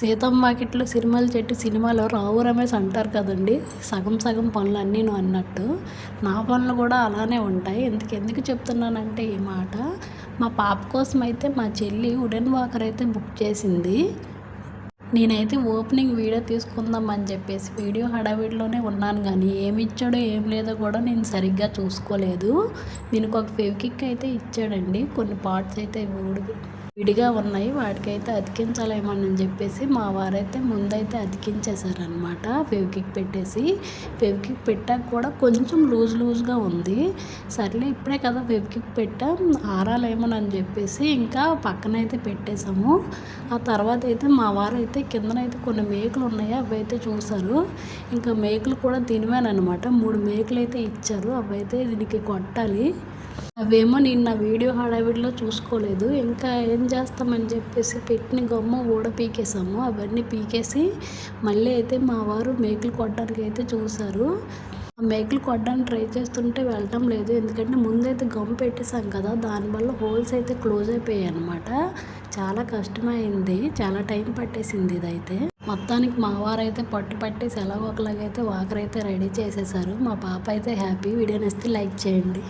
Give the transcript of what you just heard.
సీతమ్మ వాకిట్లో సిరిమల్ల చెట్టు సినిమాలో రావు రమేష్ అంటారు కదండి, సగం సగం పనులు అన్నీను అన్నట్టు నా పనులు కూడా అలానే ఉంటాయి. ఎందుకు చెప్తున్నానంటే ఈ మాట, మా పాప కోసం అయితే మా చెల్లి వుడెన్ వాకర్ అయితే బుక్ చేసింది. నేనైతే ఓపెనింగ్ వీడియో తీసుకుందాం అని చెప్పేసి వీడియో హడావిడిలోనే ఉన్నాను, కానీ ఏమి ఇచ్చాడో ఏం లేదో కూడా నేను సరిగ్గా చూసుకోలేదు. దీనికి ఒక ఫెవికిక్ అయితే ఇచ్చాడండి, కొన్ని పార్ట్స్ అయితే విడిగా ఉన్నాయి, వాటికైతే అతికించాలేమని చెప్పేసి మా వారైతే ముందైతే అతికించేశారనమాట. ఫెవికిక్ పెట్టాక కూడా కొంచెం లూజ్గా ఉంది. సర్లే ఇప్పుడే కదా ఫెవికిక్ పెట్టాం, ఆరాలేమోనని చెప్పేసి ఇంకా పక్కనైతే పెట్టేశాము. ఆ తర్వాత అయితే మా వారైతే కిందనైతే కొన్ని మేకులు ఉన్నాయి, అవి అయితే చూసారు. ఇంకా మేకులు కూడా తినివానమాట, 3 మేకులు అయితే ఇచ్చారు, అవి అయితే దీనికి కొట్టాలి. అవేమో నేను నా వీడియో హడావిడిలో చూసుకోలేదు. ఇంకా ఏం చేస్తామని చెప్పేసి పెట్టిన గమ్ము పీకేసాము. అవన్నీ పీకేసి మళ్ళీ అయితే మా వారు మేకులు కొట్టడానికి అయితే చూశారు. ఆ మేకులు కొట్టడానికి ట్రై చేస్తుంటే వెళ్ళటం లేదు, ఎందుకంటే ముందైతే గమ్ పెట్టేసాం కదా, దానివల్ల హోల్స్ అయితే క్లోజ్ అయిపోయాయి అనమాట. చాలా కష్టమైంది, చాలా టైం పట్టేసింది ఇదైతే. మొత్తానికి మా వారైతే పట్టేసి ఎలాగోకలాగైతే వాకర్ అయితే రెడీ చేసేసారు. మా పాప అయితే హ్యాపీ. వీడియో నచ్చితే లైక్ చేయండి.